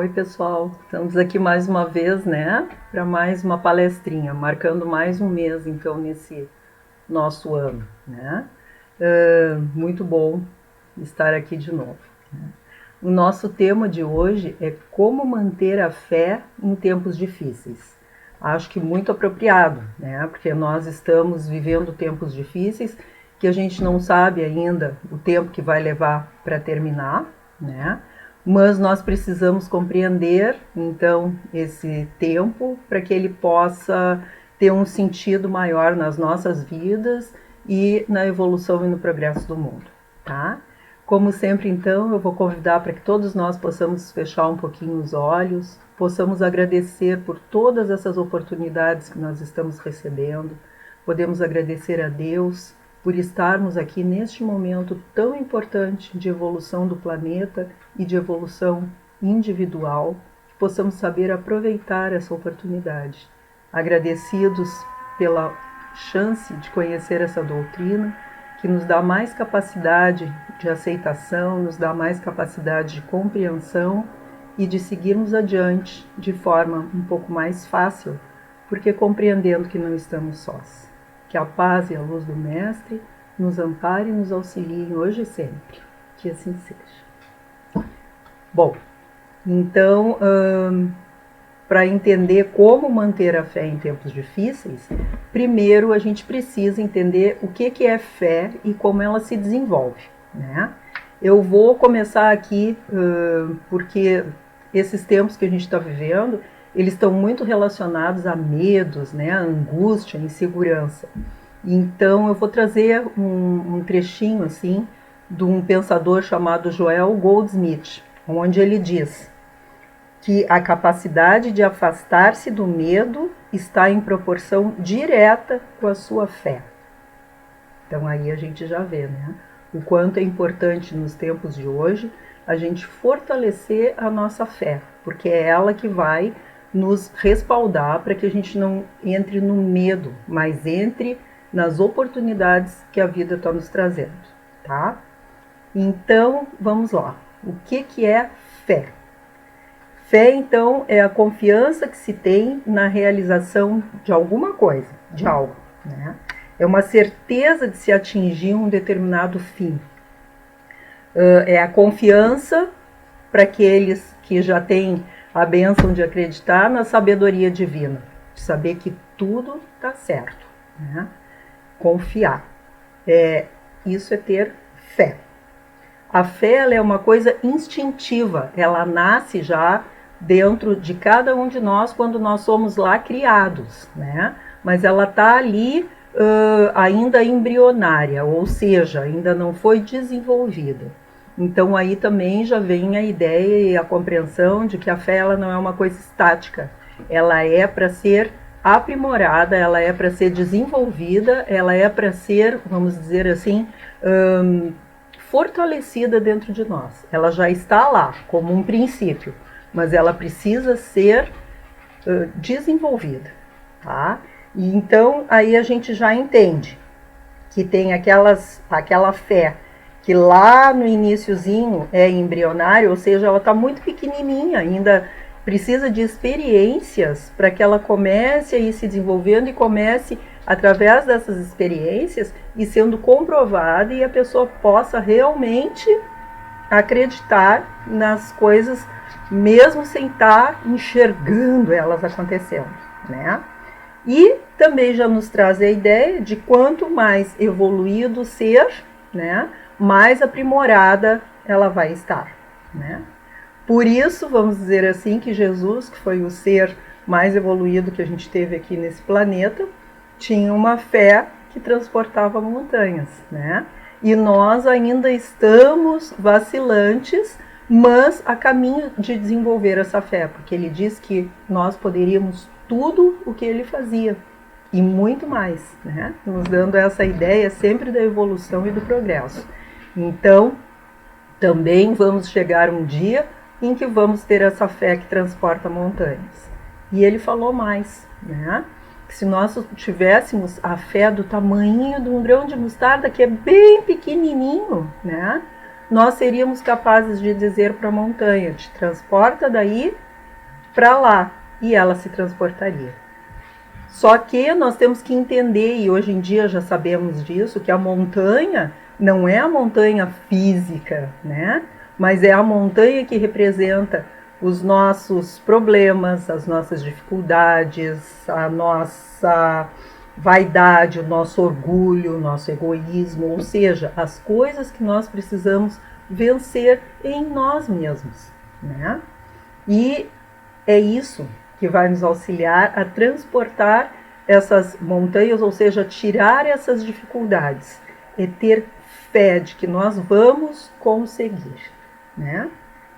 Oi, pessoal. Estamos aqui mais uma vez, né, para mais uma palestrinha, marcando mais um mês, então, nesse nosso ano, né? Muito bom estar aqui de novo. O nosso tema de hoje é como manter a fé em tempos difíceis. Acho que muito apropriado, né? Porque nós estamos vivendo tempos difíceis que a gente não sabe ainda o tempo que vai levar para terminar, né? Mas nós precisamos compreender, então, esse tempo para que ele possa ter um sentido maior nas nossas vidas e na evolução e no progresso do mundo, tá? Como sempre, então, eu vou convidar para que todos nós possamos fechar um pouquinho os olhos, possamos agradecer por todas essas oportunidades que nós estamos recebendo, podemos agradecer a Deus por estarmos aqui neste momento tão importante de evolução do planeta e de evolução individual, que possamos saber aproveitar essa oportunidade. Agradecidos pela chance de conhecer essa doutrina, que nos dá mais capacidade de aceitação, nos dá mais capacidade de compreensão e de seguirmos adiante de forma um pouco mais fácil, porque compreendendo que não estamos sós. Que a paz e a luz do Mestre nos amparem e nos auxiliem hoje e sempre. Que assim seja. Bom, então, para entender como manter a fé em tempos difíceis, primeiro a gente precisa entender o que é fé e como ela se desenvolve, né? Eu vou começar aqui porque esses tempos que a gente está vivendo, eles estão muito relacionados a medos, né, a angústia, a insegurança. Então eu vou trazer um trechinho assim de um pensador chamado Joel Goldsmith, onde ele diz que a capacidade de afastar-se do medo está em proporção direta com a sua fé. Então aí a gente já vê, né, o quanto é importante nos tempos de hoje a gente fortalecer a nossa fé, porque é ela que vai nos respaldar para que a gente não entre no medo, mas entre nas oportunidades que a vida está nos trazendo, tá? Então, vamos lá. O que é fé? Fé, então, é a confiança que se tem na realização de alguma coisa, de algo, né? É uma certeza de se atingir um determinado fim. É a confiança para aqueles que já têm a bênção de acreditar na sabedoria divina, de saber que tudo está certo, né? Confiar. Isso é ter fé. A fé ela é uma coisa instintiva, ela nasce já dentro de cada um de nós quando nós somos lá criados, né? Mas ela está ali ainda embrionária, ou seja, ainda não foi desenvolvida. Então aí também já vem a ideia e a compreensão de que a fé ela não é uma coisa estática, ela é para ser aprimorada, ela é para ser desenvolvida, ela é para ser, vamos dizer assim, fortalecida dentro de nós. Ela já está lá como um princípio, mas ela precisa ser desenvolvida, tá? E então aí a gente já entende que tem aquela fé que lá no iniciozinho é embrionária, ou seja, ela está muito pequenininha, ainda precisa de experiências para que ela comece a ir se desenvolvendo e comece, através dessas experiências, e sendo comprovada e a pessoa possa realmente acreditar nas coisas, mesmo sem estar enxergando elas acontecendo, né? E também já nos traz a ideia de quanto mais evoluído o ser, né, mais aprimorada ela vai estar, né? Por isso, vamos dizer assim, que Jesus, que foi o ser mais evoluído que a gente teve aqui nesse planeta, tinha uma fé que transportava montanhas, né? E nós ainda estamos vacilantes, mas a caminho de desenvolver essa fé, porque ele diz que nós poderíamos tudo o que ele fazia e muito mais, né? Nos dando essa ideia sempre da evolução e do progresso. Então, também vamos chegar um dia em que vamos ter essa fé que transporta montanhas. E ele falou mais, né? Que se nós tivéssemos a fé do tamanho de um grão de mostarda, que é bem pequenininho, né? nós seríamos capazes de dizer para a montanha, te transporta daí para lá, e ela se transportaria. Só que nós temos que entender, e hoje em dia já sabemos disso, que a montanha não é a montanha física, né? Mas é a montanha que representa os nossos problemas, as nossas dificuldades, a nossa vaidade, o nosso orgulho, o nosso egoísmo, ou seja, as coisas que nós precisamos vencer em nós mesmos, né? E é isso que vai nos auxiliar a transportar essas montanhas, ou seja, tirar essas dificuldades, e ter fé de que nós vamos conseguir, né?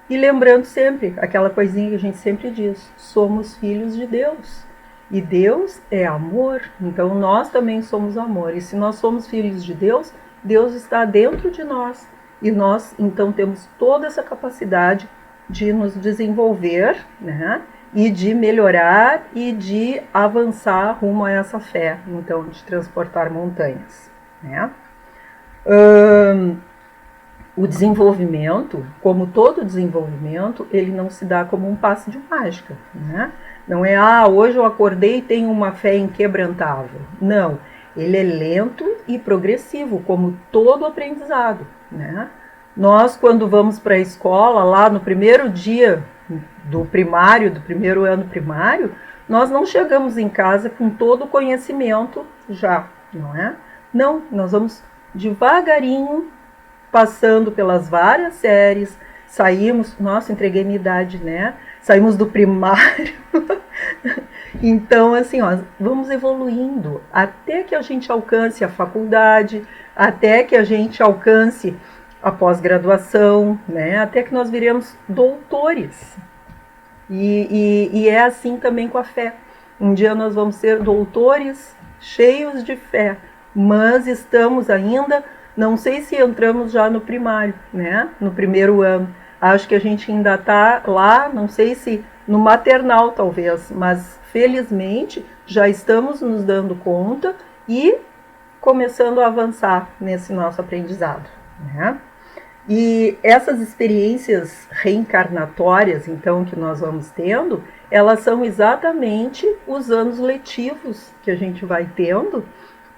E lembrando sempre, aquela coisinha que a gente sempre diz, somos filhos de Deus. E Deus é amor, então nós também somos amor. E se nós somos filhos de Deus, Deus está dentro de nós. E nós, então, temos toda essa capacidade de nos desenvolver, né? E de melhorar e de avançar rumo a essa fé, então, de transportar montanhas, né? O desenvolvimento, como todo desenvolvimento, ele não se dá como um passe de mágica, né? Não é, hoje eu acordei e tenho uma fé inquebrantável. Não, ele é lento e progressivo, como todo aprendizado, né? Nós, quando vamos para a escola, lá no primeiro dia do primário, do primeiro ano primário, nós não chegamos em casa com todo o conhecimento já, não é? Não, nós vamos devagarinho passando pelas várias séries, saímos, nossa, entreguei minha idade, né? Saímos do primário. Então, assim, vamos evoluindo até que a gente alcance a faculdade, até que a gente alcance a pós-graduação, né? Até que nós viremos doutores. E é assim também com a fé. Um dia nós vamos ser doutores cheios de fé, mas estamos ainda, não sei se entramos já no primário, né? No primeiro ano. Acho que a gente ainda está lá, não sei se no maternal talvez, mas felizmente já estamos nos dando conta e começando a avançar nesse nosso aprendizado, né? E essas experiências reencarnatórias, então, que nós vamos tendo, elas são exatamente os anos letivos que a gente vai tendo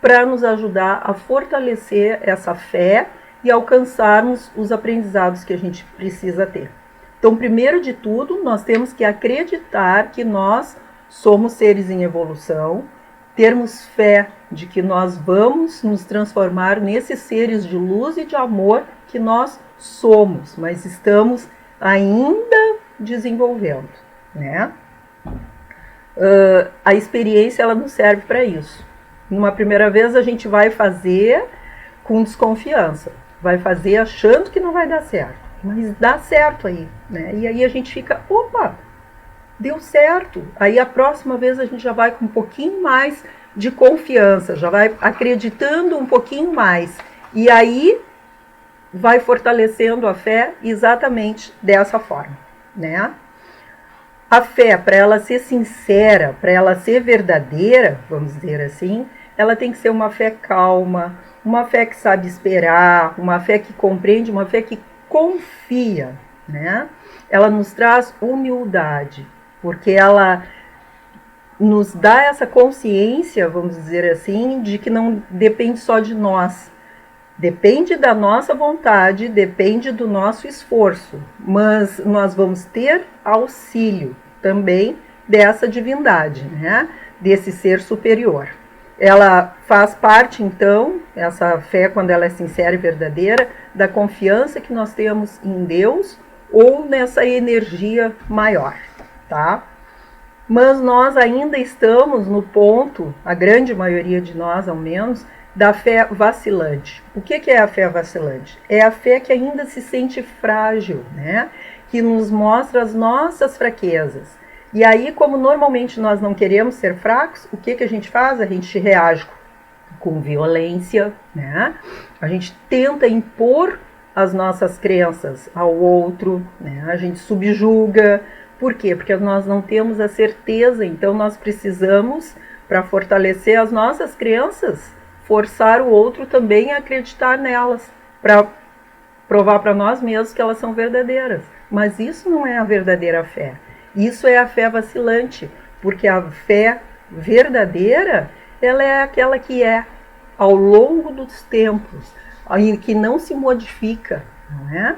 para nos ajudar a fortalecer essa fé e alcançarmos os aprendizados que a gente precisa ter. Então, primeiro de tudo, nós temos que acreditar que nós somos seres em evolução, termos fé de que nós vamos nos transformar nesses seres de luz e de amor que nós somos, mas estamos ainda desenvolvendo, né? A experiência, ela nos serve para isso. Numa primeira vez a gente vai fazer com desconfiança, vai fazer achando que não vai dar certo, mas dá certo aí, né? E aí a gente fica, opa, deu certo. Aí a próxima vez a gente já vai com um pouquinho mais de confiança, já vai acreditando um pouquinho mais. E aí vai fortalecendo a fé exatamente dessa forma, né? A fé, para ela ser sincera, para ela ser verdadeira, vamos dizer assim, ela tem que ser uma fé calma, uma fé que sabe esperar, uma fé que compreende, uma fé que confia, né? Ela nos traz humildade, porque ela nos dá essa consciência, vamos dizer assim, de que não depende só de nós. Depende da nossa vontade, depende do nosso esforço, mas nós vamos ter auxílio também dessa divindade, né? Desse ser superior. Ela faz parte, então, essa fé, quando ela é sincera e verdadeira, da confiança que nós temos em Deus ou nessa energia maior, tá? Mas nós ainda estamos no ponto, a grande maioria de nós, ao menos, da fé vacilante. O que é a fé vacilante? É a fé que ainda se sente frágil, né? Que nos mostra as nossas fraquezas. E aí, como normalmente nós não queremos ser fracos, o que a gente faz? A gente reage com violência, né? A gente tenta impor as nossas crenças ao outro, né? A gente subjuga. Por quê? Porque nós não temos a certeza, então nós precisamos, para fortalecer as nossas crenças, forçar o outro também a acreditar nelas, para provar para nós mesmos que elas são verdadeiras. Mas isso não é a verdadeira fé. Isso é a fé vacilante, porque a fé verdadeira, ela é aquela que é ao longo dos tempos, que não se modifica, não é?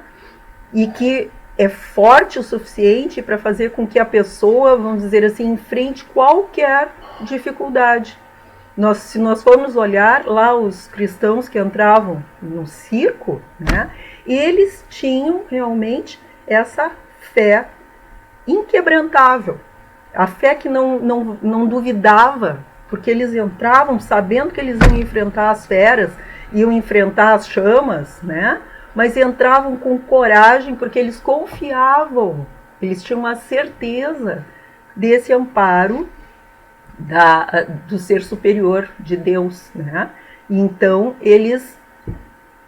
E que é forte o suficiente para fazer com que a pessoa, vamos dizer assim, enfrente qualquer dificuldade. Se nós formos olhar lá os cristãos que entravam no circo, né, eles tinham realmente essa fé inquebrantável, a fé que não duvidava, porque eles entravam sabendo que eles iam enfrentar as feras, iam enfrentar as chamas, né? Mas entravam com coragem porque eles confiavam, eles tinham a certeza desse amparo do ser superior de Deus, né? Então eles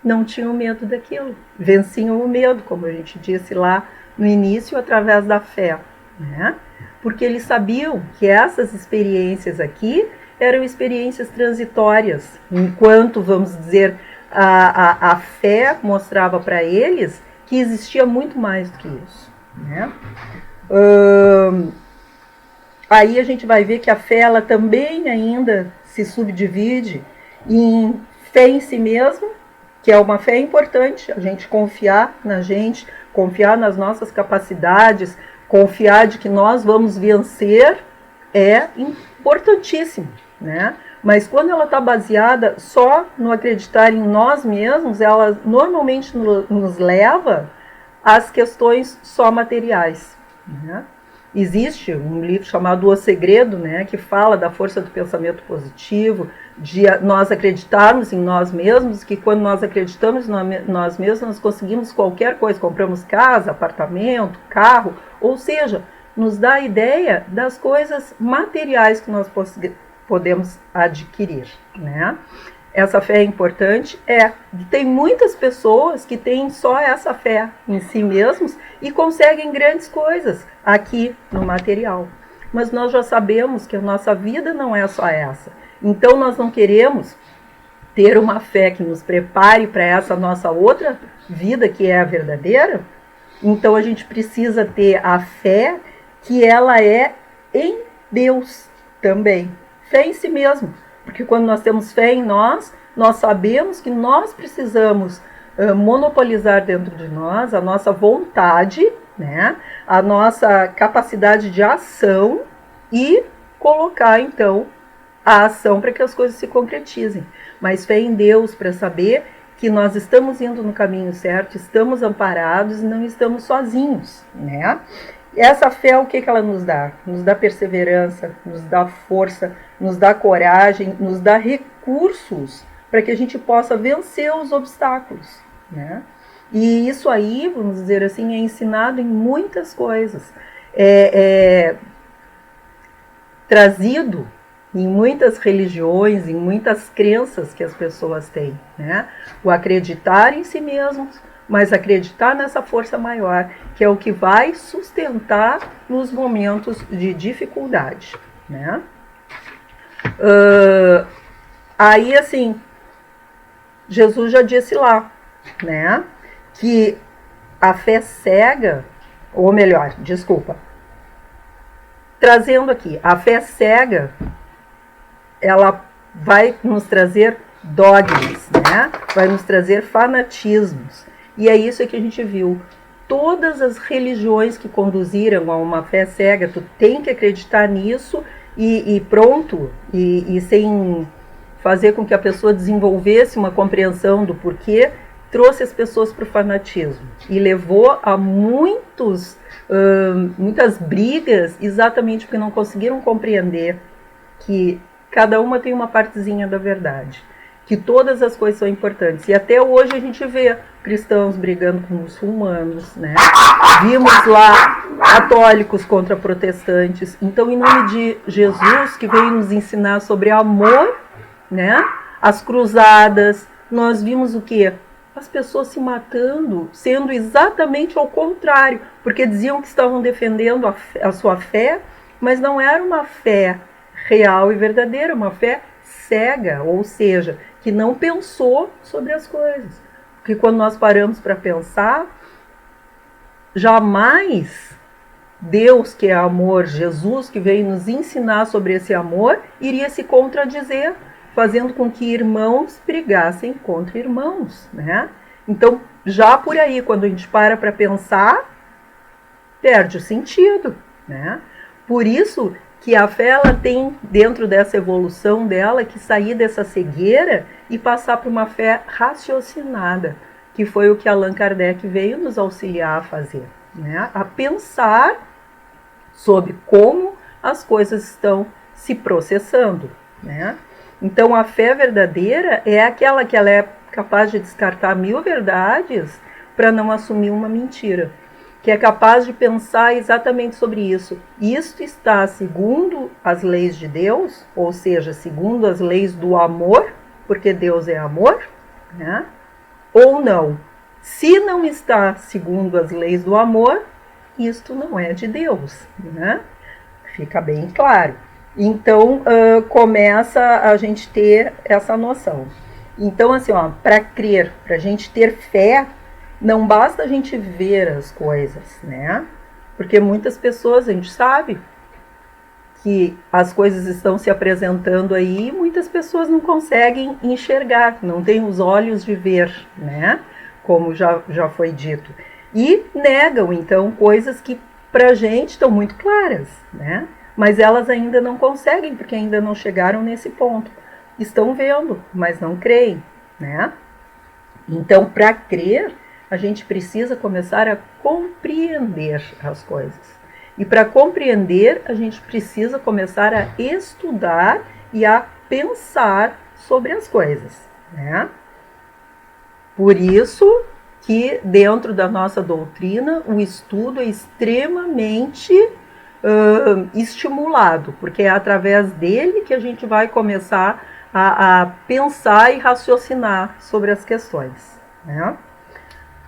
não tinham medo daquilo, venciam o medo, como a gente disse lá no início, através da fé, né? Porque eles sabiam que essas experiências aqui eram experiências transitórias, enquanto, vamos dizer, a fé mostrava para eles que existia muito mais do que isso, né? Aí a gente vai ver que a fé ela também ainda se subdivide em fé em si mesmo, que é uma fé importante, a gente confiar na gente, confiar nas nossas capacidades, confiar de que nós vamos vencer, é importantíssimo, né? Mas quando ela está baseada só no acreditar em nós mesmos, ela normalmente nos leva às questões só materiais, né? Existe um livro chamado O Segredo, né, que fala da força do pensamento positivo, de nós acreditarmos em nós mesmos, que quando nós acreditamos em nós mesmos, nós conseguimos qualquer coisa, compramos casa, apartamento, carro, ou seja, nos dá a ideia das coisas materiais que nós podemos adquirir, né? Essa fé é importante, tem muitas pessoas que têm só essa fé em si mesmos e conseguem grandes coisas aqui no material. Mas nós já sabemos que a nossa vida não é só essa. Então nós não queremos ter uma fé que nos prepare para essa nossa outra vida, que é a verdadeira. Então a gente precisa ter a fé que ela é em Deus também. Fé em si mesmo. Porque quando nós temos fé em nós, nós sabemos que nós precisamos monopolizar dentro de nós a nossa vontade, né, a nossa capacidade de ação e colocar, então, a ação para que as coisas se concretizem. Mas fé em Deus para saber que nós estamos indo no caminho certo, estamos amparados e não estamos sozinhos, né? Essa fé, o que ela nos dá? Nos dá perseverança, nos dá força, nos dá coragem, nos dá recursos para que a gente possa vencer os obstáculos, né? E isso aí, vamos dizer assim, é ensinado em muitas coisas. É trazido em muitas religiões, em muitas crenças que as pessoas têm, né? O acreditar em si mesmos, mas acreditar nessa força maior, que é o que vai sustentar nos momentos de dificuldade, né? Aí, assim, Jesus já disse lá, né, que a fé cega, ou melhor, desculpa, trazendo aqui, a fé cega, ela vai nos trazer dogmas, né? Vai nos trazer fanatismos. E é isso que a gente viu. Todas as religiões que conduziram a uma fé cega, tu tem que acreditar nisso e pronto, e sem fazer com que a pessoa desenvolvesse uma compreensão do porquê, trouxe as pessoas para o fanatismo e levou a muitas brigas, exatamente porque não conseguiram compreender que cada uma tem uma partezinha da verdade, que todas as coisas são importantes. E até hoje a gente vê cristãos brigando com muçulmanos, né? Vimos lá católicos contra protestantes. Então, em nome de Jesus, que veio nos ensinar sobre amor, né? As cruzadas, nós vimos o quê? As pessoas se sendo exatamente ao contrário, porque diziam que estavam defendendo a sua fé, mas não era uma fé real e verdadeira, uma fé cega, ou seja, que não pensou sobre as coisas. Porque quando nós paramos para pensar, jamais Deus, que é amor, Jesus, que veio nos ensinar sobre esse amor, iria se contradizer, fazendo com que irmãos brigassem contra irmãos, né? Então, já por aí, quando a gente para pensar, perde o sentido, né? Por isso que a fé, ela tem, dentro dessa evolução dela, que sair dessa cegueira e passar para uma fé raciocinada, que foi o que Allan Kardec veio nos auxiliar a fazer, né? A pensar sobre como as coisas estão se processando, né? Então, a fé verdadeira é aquela que ela é capaz de descartar 1000 verdades para não assumir uma mentira, que é capaz de pensar exatamente sobre isso. Isto está segundo as leis de Deus, ou seja, segundo as leis do amor, porque Deus é amor, né? Ou não. Se não está segundo as leis do amor, isto não é de Deus, né? Fica bem claro. Então, começa a gente ter essa noção. Então, assim, para crer, para a gente ter fé, não basta a gente ver as coisas, né? Porque muitas pessoas, a gente sabe que as coisas estão se apresentando aí e muitas pessoas não conseguem enxergar, não têm os olhos de ver, né? Como já foi dito. E negam, então, coisas que para a gente estão muito claras, né? Mas elas ainda não conseguem, porque ainda não chegaram nesse ponto. Estão vendo, mas não creem, né? Então, para crer, a gente precisa começar a compreender as coisas. E para compreender, a gente precisa começar a estudar e a pensar sobre as coisas, né? Por isso que dentro da nossa doutrina o estudo é extremamente estimulado, porque é através dele que a gente vai começar a pensar e raciocinar sobre as questões, né?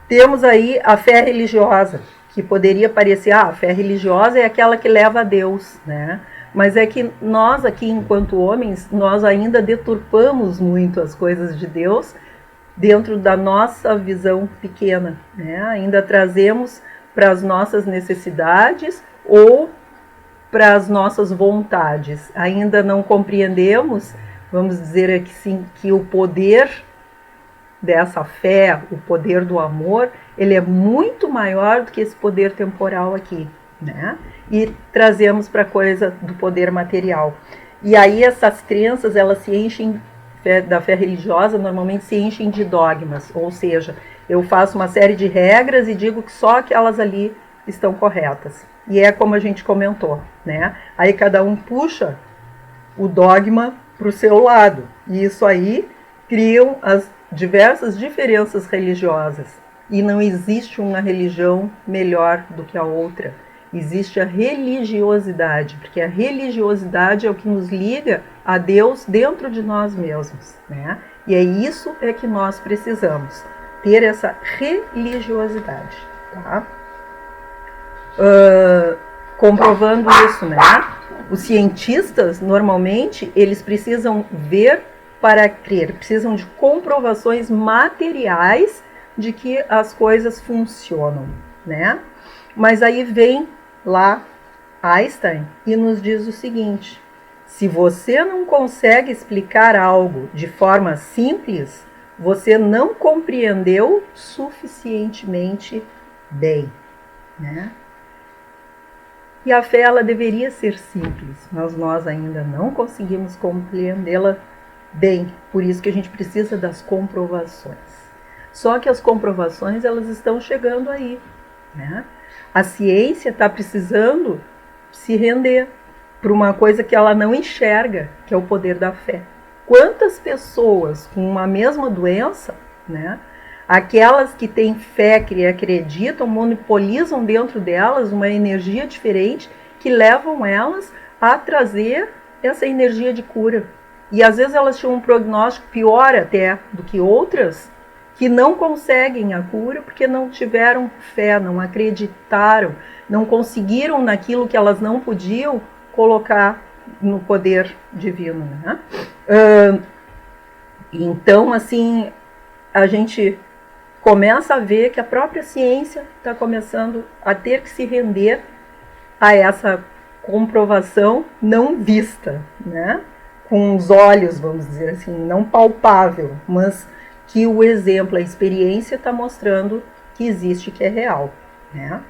Temos aí a fé religiosa, que poderia parecer, a fé religiosa é aquela que leva a Deus, né? Mas é que nós aqui, enquanto homens, nós ainda deturpamos muito as coisas de Deus dentro da nossa visão pequena, né? Ainda trazemos para as nossas necessidades ou para as nossas vontades. Ainda não compreendemos, vamos dizer aqui sim, que o poder dessa fé, o poder do amor, ele é muito maior do que esse poder temporal aqui, né? E trazemos para a coisa do poder material. E aí essas crenças, elas se enchem da fé religiosa, normalmente se enchem de dogmas, ou seja, eu faço uma série de regras e digo que só aquelas ali estão corretas. E é como a gente comentou, né? Aí cada um puxa o dogma para o seu lado. E isso aí criam as diversas diferenças religiosas. E não existe uma religião melhor do que a outra. Existe a religiosidade, porque a religiosidade é o que nos liga a Deus dentro de nós mesmos, né? E é isso é que nós precisamos, ter essa religiosidade, tá? Comprovando isso, né? Os cientistas, normalmente, eles precisam ver para crer, precisam de comprovações materiais de que as coisas funcionam, né? Mas aí vem lá Einstein e nos diz o seguinte: se você não consegue explicar algo de forma simples, você não compreendeu suficientemente bem, né? E a fé, ela deveria ser simples, mas nós ainda não conseguimos compreendê-la bem. Por isso que a gente precisa das comprovações. Só que as comprovações, elas estão chegando aí, né? A ciência está precisando se render para uma coisa que ela não enxerga, que é o poder da fé. Quantas pessoas com uma mesma doença, né? Aquelas que têm fé, que acreditam, monopolizam dentro delas uma energia diferente que levam elas a trazer essa energia de cura. E às vezes elas tinham um prognóstico pior até do que outras que não conseguem a cura porque não tiveram fé, não acreditaram, não conseguiram naquilo que elas não podiam colocar no poder divino, né? Então, assim, a gente começa a ver que a própria ciência está começando a ter que se render a essa comprovação não vista, né? Com os olhos, vamos dizer assim, não palpável, mas que o exemplo, a experiência está mostrando que existe, que é real, né?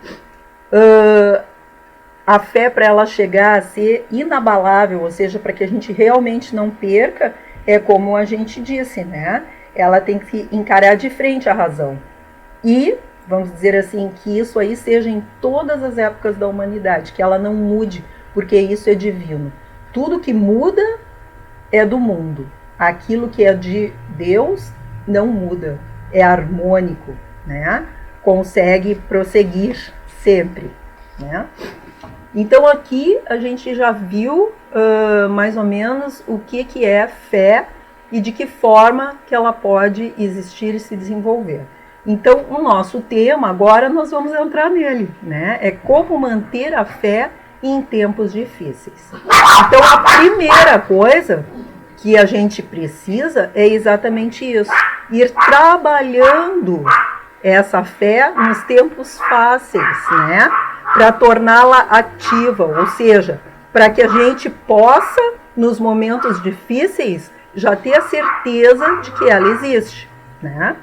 A fé, para ela chegar a ser inabalável, ou seja, para que a gente realmente não perca, é como a gente disse, né? Ela tem que encarar de frente a razão. E, vamos dizer assim, que isso aí seja em todas as épocas da humanidade, que ela não mude, porque isso é divino. Tudo que muda é do mundo. Aquilo que é de Deus não muda, é harmônico, né? Consegue prosseguir sempre, né? Então aqui a gente já viu mais ou menos o que é fé e de que forma que ela pode existir e se desenvolver. Então o nosso tema agora nós vamos entrar nele, né? É como manter a fé em tempos difíceis. Então a primeira coisa que a gente precisa é exatamente isso, ir trabalhando essa fé nos tempos fáceis, né? Para torná-la ativa, ou seja, para que a gente possa, nos momentos difíceis, já ter a certeza de que ela existe, né?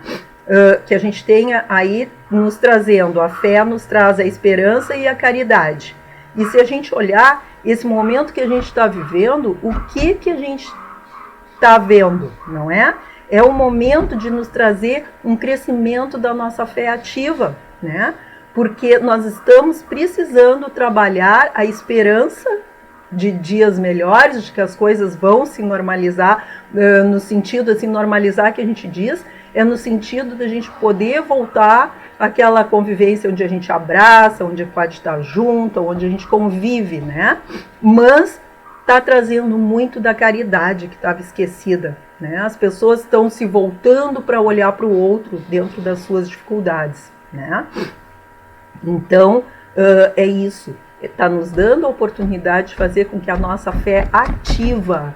Que a gente tenha aí nos trazendo, a fé nos traz a esperança e a caridade. E se a gente olhar esse momento que a gente está vivendo, o que a gente está vendo, não é? É o momento de nos trazer um crescimento da nossa fé ativa, né? Porque nós estamos precisando trabalhar a esperança de dias melhores, de que as coisas vão se normalizar, no sentido assim, normalizar que a gente diz, é no sentido de a gente poder voltar àquela convivência onde a gente abraça, onde pode estar junto, onde a gente convive, né? Mas está trazendo muito da caridade que estava esquecida, né? As pessoas estão se voltando para olhar para o outro dentro das suas dificuldades, né? Então, é isso. Está nos dando a oportunidade de fazer com que a nossa fé ativa,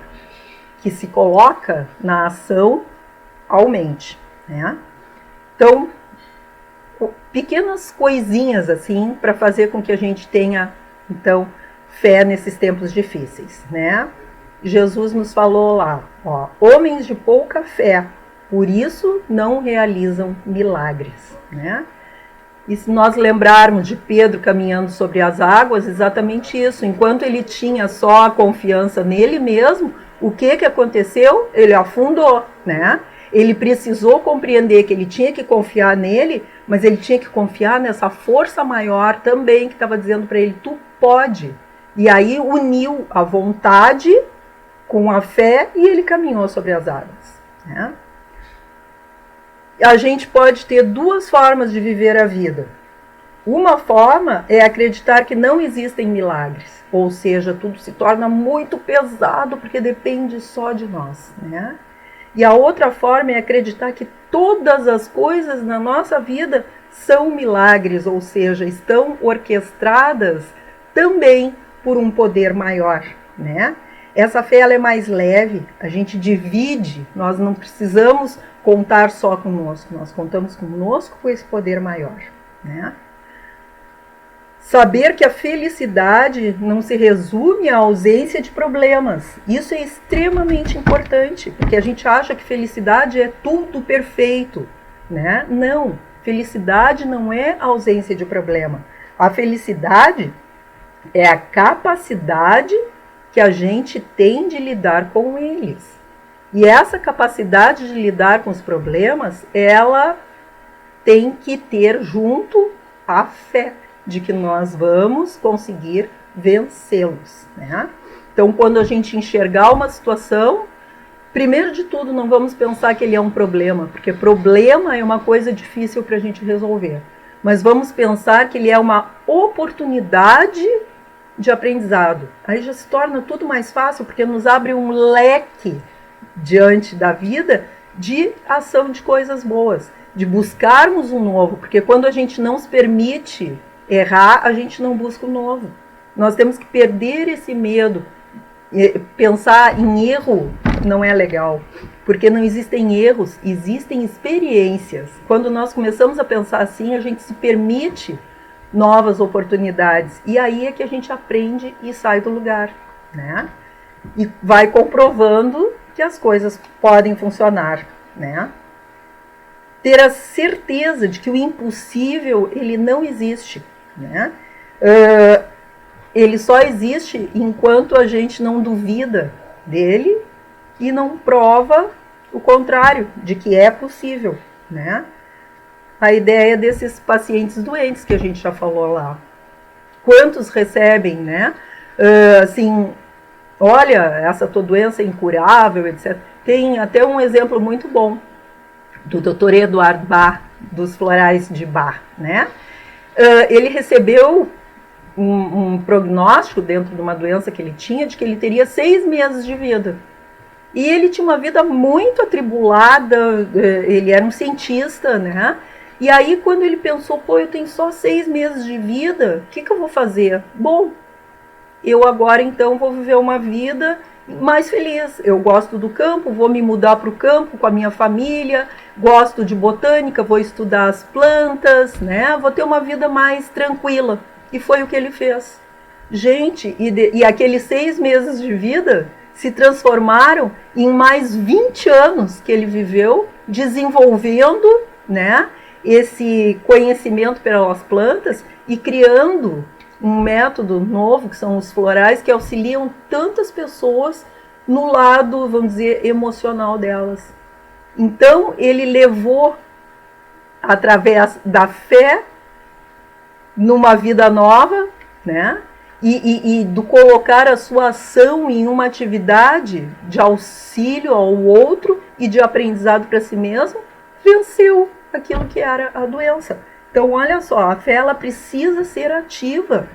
que se coloca na ação, aumente, né? Então, pequenas coisinhas assim, para fazer com que a gente tenha, então, fé nesses tempos difíceis, né? Jesus nos falou lá, ó, homens de pouca fé, por isso não realizam milagres, né? E se nós lembrarmos de Pedro caminhando sobre as águas, exatamente isso. Enquanto ele tinha só a confiança nele mesmo, o que aconteceu? Ele afundou, né? Ele precisou compreender que ele tinha que confiar nele, mas ele tinha que confiar nessa força maior também que estava dizendo para ele, tu pode. E aí uniu a vontade com a fé e ele caminhou sobre as águas, né? A gente pode ter duas formas de viver a vida. Uma forma é acreditar que não existem milagres, ou seja, tudo se torna muito pesado porque depende só de nós, né? E a outra forma é acreditar que todas as coisas na nossa vida são milagres, ou seja, estão orquestradas também por um poder maior, né? Essa fé ela é mais leve, a gente divide, nós não precisamos contar só conosco, nós contamos conosco com esse poder maior, né? Saber que a felicidade não se resume à ausência de problemas, isso é extremamente importante, porque a gente acha que felicidade é tudo perfeito, né? Não, felicidade não é a ausência de problema, a felicidade é a capacidade que a gente tem de lidar com eles. E essa capacidade de lidar com os problemas, ela tem que ter junto a fé de que nós vamos conseguir vencê-los, né? Então, quando a gente enxergar uma situação, primeiro de tudo, não vamos pensar que ele é um problema, porque problema é uma coisa difícil para a gente resolver. Mas vamos pensar que ele é uma oportunidade de aprendizado. Aí já se torna tudo mais fácil, porque nos abre um leque diante da vida de ação de coisas boas, de buscarmos um novo, porque quando a gente não se permite errar, a gente não busca o novo. Nós temos que perder esse medo. Pensar em erro não é legal. Porque não existem erros, existem experiências. Quando nós começamos a pensar assim, a gente se permite novas oportunidades. E aí é que a gente aprende e sai do lugar, né? E vai comprovando que as coisas podem funcionar, né? Ter a certeza de que o impossível, ele não existe, né? Ele só existe enquanto a gente não duvida dele e não prova o contrário, de que é possível, né? A ideia desses pacientes doentes que a gente já falou lá. Quantos recebem, né? Assim, olha, essa tua doença é incurável, etc. Tem até um exemplo muito bom do Dr. Eduard Bach, dos florais de Bach, né? Ele recebeu um prognóstico dentro de uma doença que ele tinha, de que ele teria 6 meses de vida. E ele tinha uma vida muito atribulada, ele era um cientista, né? E aí, quando ele pensou, pô, eu tenho só 6 meses de vida, o que eu vou fazer? Bom, eu agora então vou viver uma vida mais feliz. Eu gosto do campo, vou me mudar para o campo com a minha família, gosto de botânica, vou estudar as plantas, né? Vou ter uma vida mais tranquila. E foi o que ele fez. Gente, e aqueles 6 meses de vida se transformaram em mais 20 anos que ele viveu desenvolvendo, né, esse conhecimento pelas plantas e criando um método novo, que são os florais, que auxiliam tantas pessoas no lado, vamos dizer, emocional delas. Então, ele levou, através da fé, numa vida nova, né? E do colocar a sua ação em uma atividade de auxílio ao outro e de aprendizado para si mesmo, venceu aquilo que era a doença. Então, olha só, a fé ela precisa ser ativa.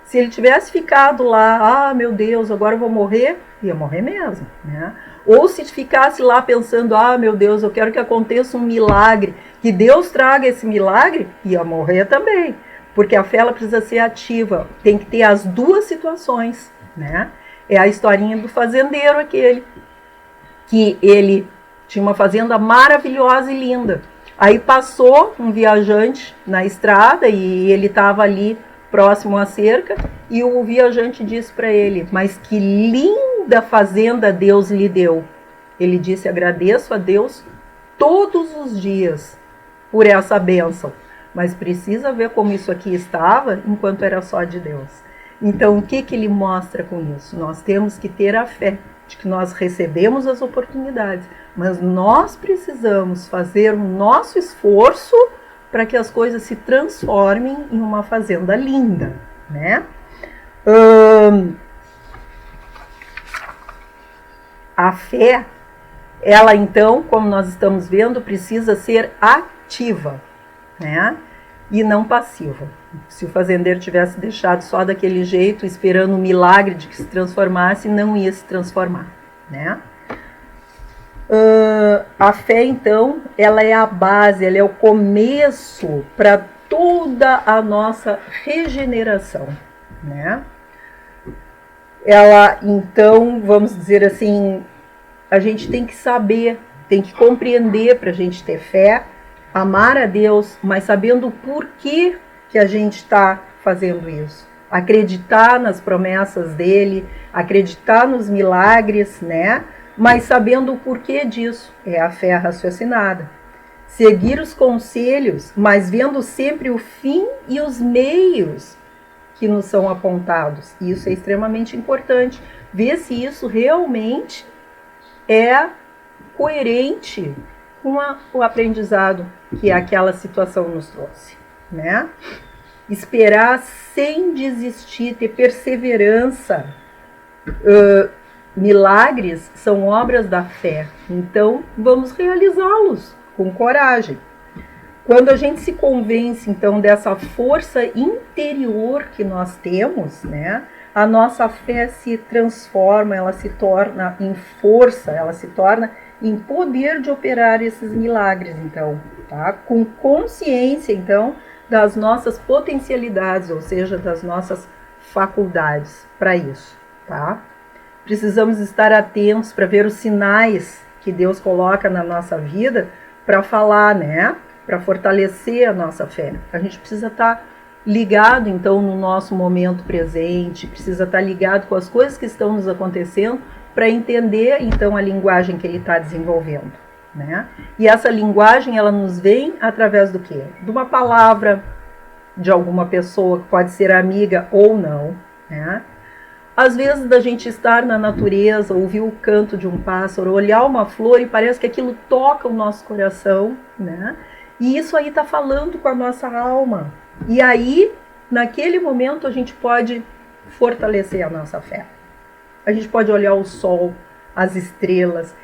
Se ele tivesse ficado lá, meu Deus, agora eu vou morrer, ia morrer mesmo, né? Ou se ficasse lá pensando, meu Deus, eu quero que aconteça um milagre, que Deus traga esse milagre, ia morrer também. Porque a fé ela precisa ser ativa, tem que ter as duas situações, né? É a historinha do fazendeiro aquele, que ele tinha uma fazenda maravilhosa e linda. Aí passou um viajante na estrada e ele estava ali próximo à cerca e o viajante disse para ele, mas que linda fazenda Deus lhe deu. Ele disse, agradeço a Deus todos os dias por essa bênção. Mas precisa ver como isso aqui estava enquanto era só de Deus. Então, o que ele mostra com isso? Nós temos que ter a fé de que nós recebemos as oportunidades, mas nós precisamos fazer o nosso esforço para que as coisas se transformem em uma fazenda linda, né? A fé, ela então, como nós estamos vendo, precisa ser ativa, né? E não passiva. Se o fazendeiro tivesse deixado só daquele jeito, esperando um milagre de que se transformasse, não ia se transformar, né? A fé, então, ela é a base, ela é o começo para toda a nossa regeneração, né? Ela, então, vamos dizer assim, a gente tem que saber, tem que compreender para a gente ter fé, amar a Deus, mas sabendo o porquê que a gente está fazendo isso. Acreditar nas promessas dele, acreditar nos milagres, né? Mas sabendo o porquê disso, é a fé raciocinada. Seguir os conselhos, mas vendo sempre o fim e os meios que nos são apontados. Isso é extremamente importante. Ver se isso realmente é coerente com o aprendizado que aquela situação nos trouxe, né? Esperar sem desistir, ter perseverança. Milagres são obras da fé, então vamos realizá-los com coragem. Quando a gente se convence, então, dessa força interior que nós temos, né? A nossa fé se transforma, ela se torna em força, ela se torna em poder de operar esses milagres, então, tá? Com consciência, então, das nossas potencialidades, ou seja, das nossas faculdades para isso, tá? Precisamos estar atentos para ver os sinais que Deus coloca na nossa vida para falar, né? Para fortalecer a nossa fé. A gente precisa estar ligado, então, no nosso momento presente, precisa estar ligado com as coisas que estão nos acontecendo para entender, então, a linguagem que ele está desenvolvendo, né? E essa linguagem, ela nos vem através do quê? De uma palavra de alguma pessoa, que pode ser amiga ou não, né? Às vezes, da gente estar na natureza, ouvir o canto de um pássaro, olhar uma flor e parece que aquilo toca o nosso coração, né? E isso aí está falando com a nossa alma. E aí, naquele momento, a gente pode fortalecer a nossa fé. A gente pode olhar o sol, as estrelas,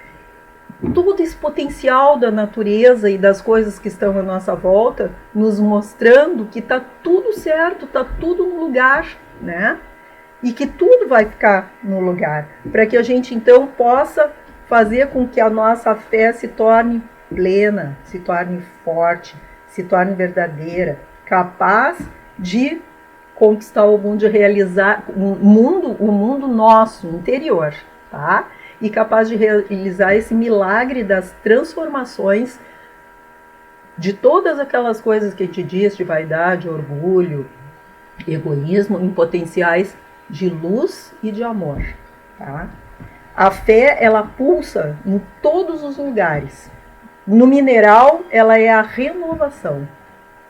todo esse potencial da natureza e das coisas que estão à nossa volta, nos mostrando que está tudo certo, está tudo no lugar, né? E que tudo vai ficar no lugar, para que a gente então possa fazer com que a nossa fé se torne plena, se torne forte, se torne verdadeira, capaz de conquistar o mundo, de realizar o mundo nosso, interior, tá? E capaz de realizar esse milagre das transformações de todas aquelas coisas que a gente diz, de vaidade, orgulho, egoísmo, em potenciais de luz e de amor, tá? A fé, ela pulsa em todos os lugares. No mineral, ela é a renovação,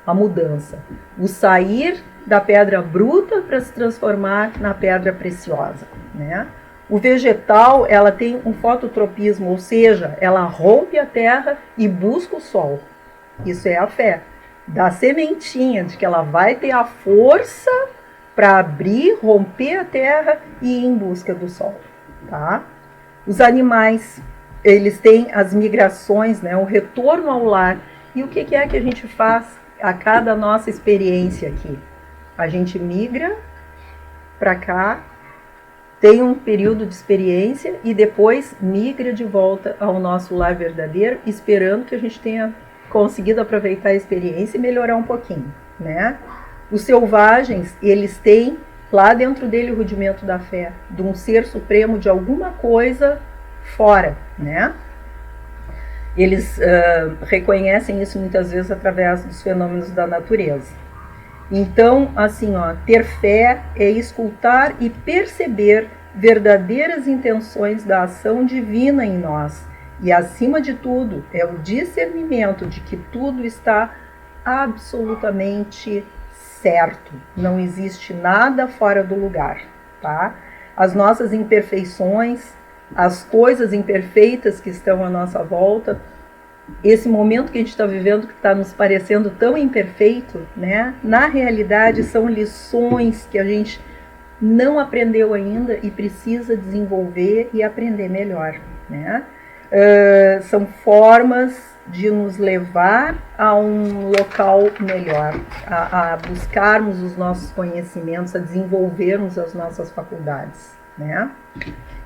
a mudança, o sair da pedra bruta para se transformar na pedra preciosa, né? O vegetal, ela tem um fototropismo, ou seja, ela rompe a terra e busca o sol. Isso é a fé. Da sementinha, de que ela vai ter a força para abrir, romper a terra e ir em busca do sol, tá? Os animais, eles têm as migrações, né? O retorno ao lar. E o que é que a gente faz a cada nossa experiência aqui? A gente migra para cá, tem um período de experiência e depois migra de volta ao nosso lar verdadeiro, esperando que a gente tenha conseguido aproveitar a experiência e melhorar um pouquinho, né? Os selvagens, eles têm lá dentro dele o rudimento da fé, de um ser supremo, de alguma coisa fora, né? Eles reconhecem isso muitas vezes através dos fenômenos da natureza. Então, assim, ó, ter fé é escutar e perceber verdadeiras intenções da ação divina em nós. E, acima de tudo, é o discernimento de que tudo está absolutamente certo. Não existe nada fora do lugar, tá? As nossas imperfeições, as coisas imperfeitas que estão à nossa volta, esse momento que a gente está vivendo, que está nos parecendo tão imperfeito, né? Na realidade, são lições que a gente não aprendeu ainda e precisa desenvolver e aprender melhor, né? São formas de nos levar a um local melhor, a buscarmos os nossos conhecimentos, a desenvolvermos as nossas faculdades, né?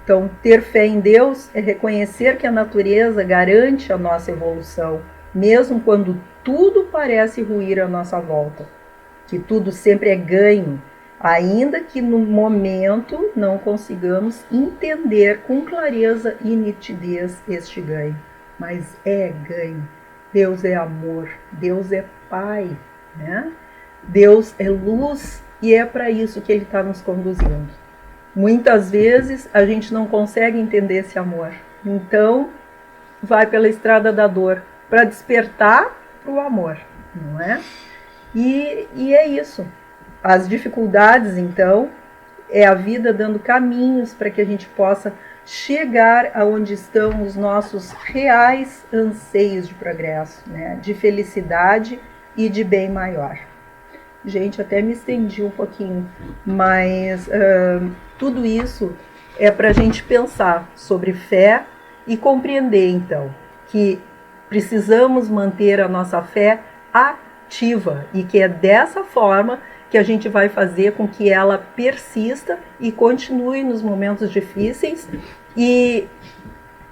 Então, ter fé em Deus é reconhecer que a natureza garante a nossa evolução, mesmo quando tudo parece ruir à nossa volta, que tudo sempre é ganho, ainda que no momento não consigamos entender com clareza e nitidez este ganho. Mas é ganho. Deus é amor, Deus é Pai, né? Deus é luz e é para isso que Ele está nos conduzindo. Muitas vezes a gente não consegue entender esse amor, então vai pela estrada da dor para despertar para o amor, não é? E é isso. As dificuldades, então, é a vida dando caminhos para que a gente possa chegar aonde estão os nossos reais anseios de progresso, né? De felicidade e de bem maior. Gente, até me estendi um pouquinho, mas tudo isso é para a gente pensar sobre fé e compreender, então, que precisamos manter a nossa fé ativa e que é dessa forma que a gente vai fazer com que ela persista e continue nos momentos difíceis e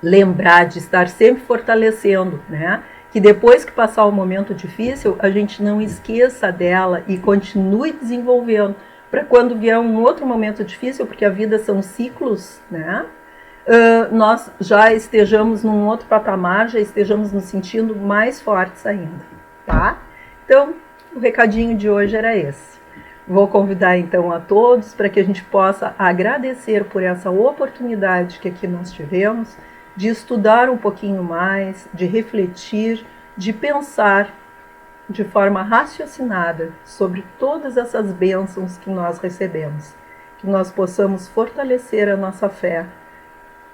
lembrar de estar sempre fortalecendo, né? Que depois que passar o momento difícil, a gente não esqueça dela e continue desenvolvendo, para quando vier um outro momento difícil, porque a vida são ciclos, né? nós já estejamos num outro patamar, já estejamos nos sentindo mais fortes ainda, tá? Então, o recadinho de hoje era esse. Vou convidar então a todos para que a gente possa agradecer por essa oportunidade que aqui nós tivemos, de estudar um pouquinho mais, de refletir, de pensar de forma raciocinada sobre todas essas bênçãos que nós recebemos, que nós possamos fortalecer a nossa fé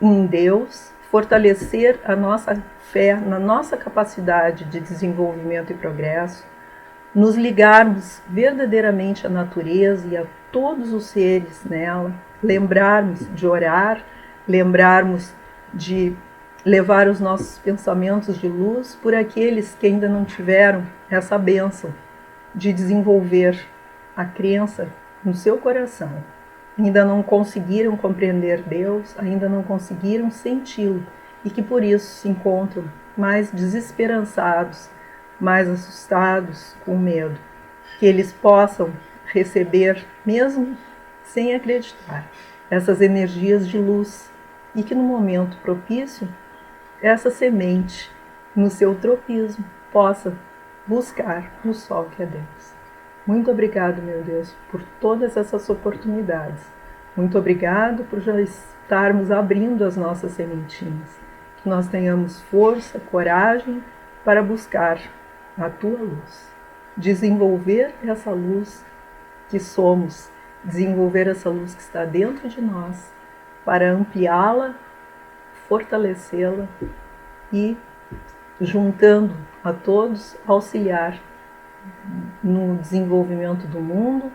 em Deus, fortalecer a nossa fé na nossa capacidade de desenvolvimento e progresso, nos ligarmos verdadeiramente à natureza e a todos os seres nela, lembrarmos de orar, lembrarmos de levar os nossos pensamentos de luz por aqueles que ainda não tiveram essa bênção de desenvolver a crença no seu coração, ainda não conseguiram compreender Deus, ainda não conseguiram senti-lo e que por isso se encontram mais desesperançados, mais assustados, com medo, que eles possam receber, mesmo sem acreditar, essas energias de luz e que no momento propício, essa semente, no seu tropismo, possa buscar o sol que é Deus. Muito obrigado, meu Deus, por todas essas oportunidades. Muito obrigado por já estarmos abrindo as nossas sementinhas. Que nós tenhamos força, coragem para buscar a Tua luz. Desenvolver essa luz que somos, desenvolver essa luz que está dentro de nós, para ampliá-la, fortalecê-la e, juntando a todos, auxiliar no desenvolvimento do mundo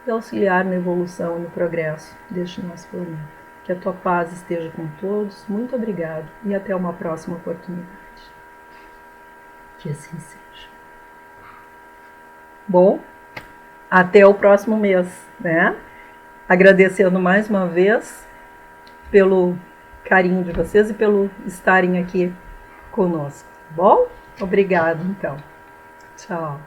e auxiliar na evolução e no progresso deste nosso planeta. Que a Tua paz esteja com todos. Muito obrigado e até uma próxima oportunidade. Que assim seja. Bom, até o próximo mês, né? Agradecendo mais uma vez pelo carinho de vocês e pelo estarem aqui conosco, tá bom? Obrigado, então. Tchau.